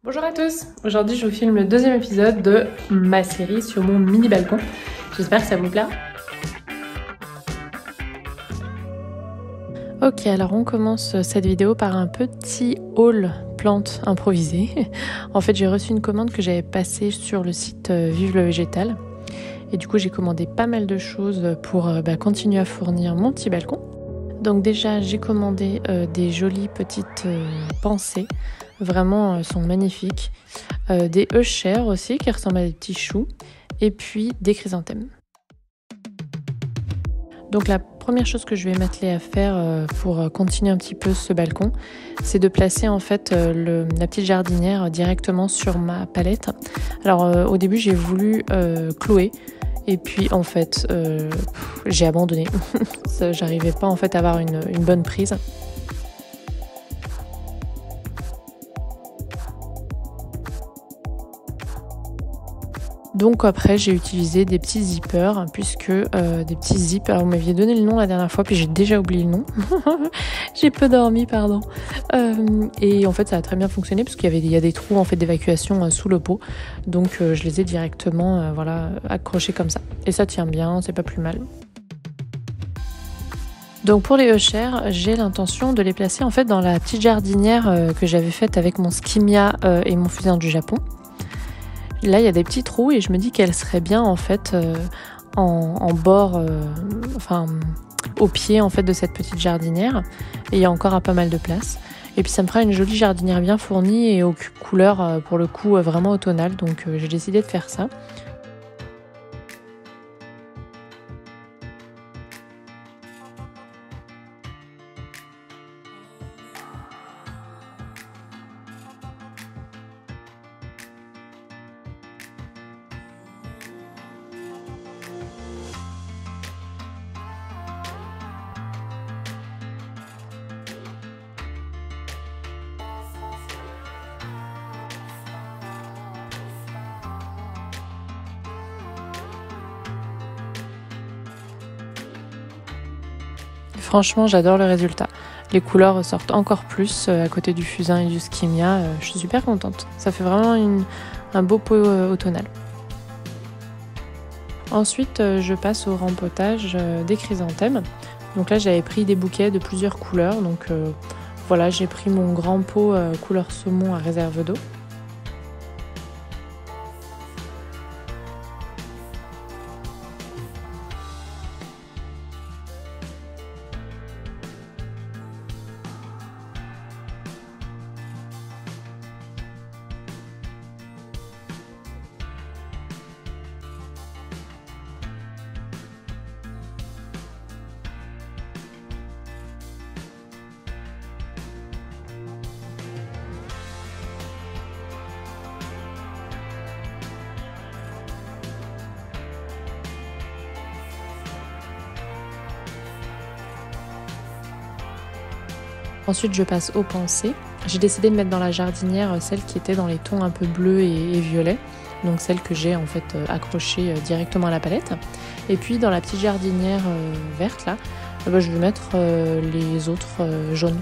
Bonjour à tous, aujourd'hui je vous filme le deuxième épisode de ma série sur mon mini balcon. J'espère que ça vous plaira. Ok, alors on commence cette vidéo par un petit haul plante improvisé. En fait j'ai reçu une commande que j'avais passée sur le site Vive le Végétal. Et du coup j'ai commandé pas mal de choses pour continuer à fournir mon petit balcon. Donc déjà j'ai commandé des jolies petites pensées. Vraiment sont magnifiques. Des euchères aussi qui ressemblent à des petits choux. Et puis des chrysanthèmes. Donc la première chose que je vais m'atteler à faire pour continuer un petit peu ce balcon, c'est de placer en fait la petite jardinière directement sur ma palette. Alors au début j'ai voulu clouer. Et puis en fait, j'ai abandonné. J'arrivais pas en fait à avoir une bonne prise. Donc après j'ai utilisé des petits zippers puisque des petits zips, alors vous m'aviez donné le nom la dernière fois puis j'ai déjà oublié le nom. J'ai peu dormi, pardon. Et en fait ça a très bien fonctionné parce qu'il y a des trous en fait d'évacuation sous le pot. Donc je les ai directement accrochés comme ça. Et ça tient bien, c'est pas plus mal. Donc pour les euchères, j'ai l'intention de les placer en fait dans la petite jardinière que j'avais faite avec mon skimia et mon fusain du Japon. Là, il y a des petits trous et je me dis qu'elle serait bien en fait en bord, au pied en fait de cette petite jardinière. Et il y a encore pas mal de place. Et puis ça me fera une jolie jardinière bien fournie et aux couleurs pour le coup vraiment automnales. Donc j'ai décidé de faire ça. Franchement, j'adore le résultat. Les couleurs ressortent encore plus à côté du fusain et du skimia. Je suis super contente. Ça fait vraiment un beau pot automnal. Ensuite, je passe au rempotage des chrysanthèmes. Donc là, j'avais pris des bouquets de plusieurs couleurs. Donc voilà, j'ai pris mon grand pot couleur saumon à réserve d'eau. Ensuite, je passe aux pensées. J'ai décidé de mettre dans la jardinière celle qui était dans les tons un peu bleus et violets. Donc celle que j'ai en fait accrochée directement à la palette. Et puis dans la petite jardinière verte là, je vais mettre les autres jaunes.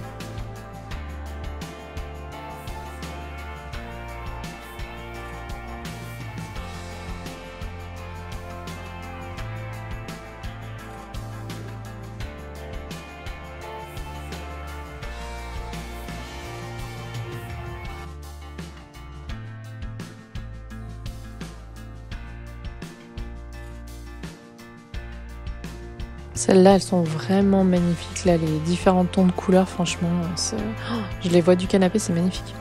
Celles-là, elles sont vraiment magnifiques. Là, les différents tons de couleurs, franchement, je les vois du canapé, c'est magnifique.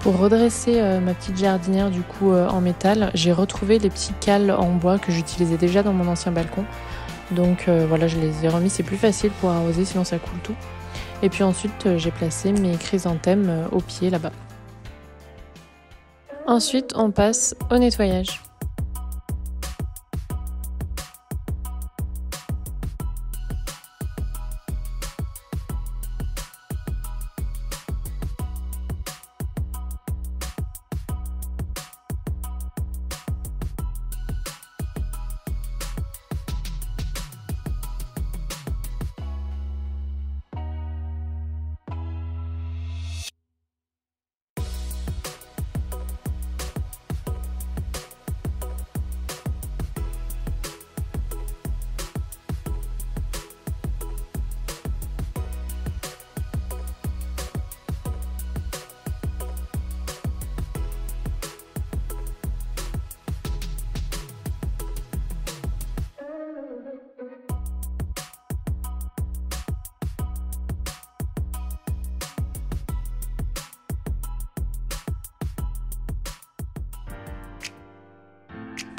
Pour redresser ma petite jardinière du coup en métal, j'ai retrouvé les petits cales en bois que j'utilisais déjà dans mon ancien balcon. Donc voilà, je les ai remis, c'est plus facile pour arroser, sinon ça coule tout. Et puis ensuite, j'ai placé mes chrysanthèmes au pied là-bas. Ensuite, on passe au nettoyage.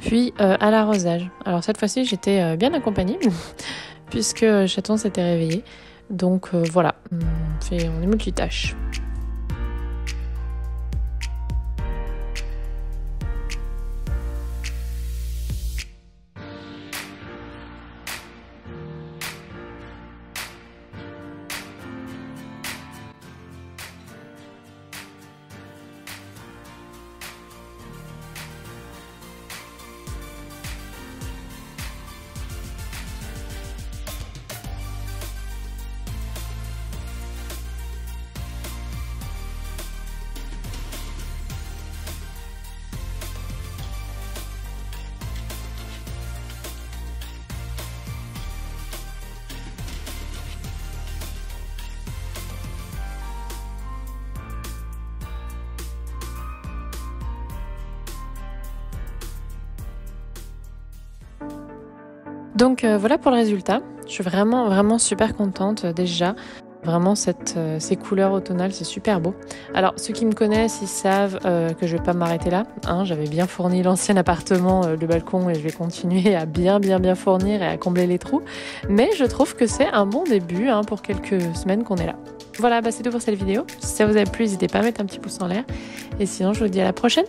puis à l'arrosage. Alors cette fois-ci j'étais bien accompagnée puisque Chaton s'était réveillé. Donc voilà, on est multitâche. Donc voilà pour le résultat. Je suis vraiment super contente déjà. Vraiment ces couleurs automnales, c'est super beau. Alors ceux qui me connaissent, ils savent que je vais pas m'arrêter là. Hein, j'avais bien fourni l'ancien appartement, le balcon, et je vais continuer à bien fournir et à combler les trous. Mais je trouve que c'est un bon début pour quelques semaines qu'on est là. Voilà, c'est tout pour cette vidéo. Si ça vous a plu, n'hésitez pas à mettre un petit pouce en l'air. Et sinon, je vous dis à la prochaine.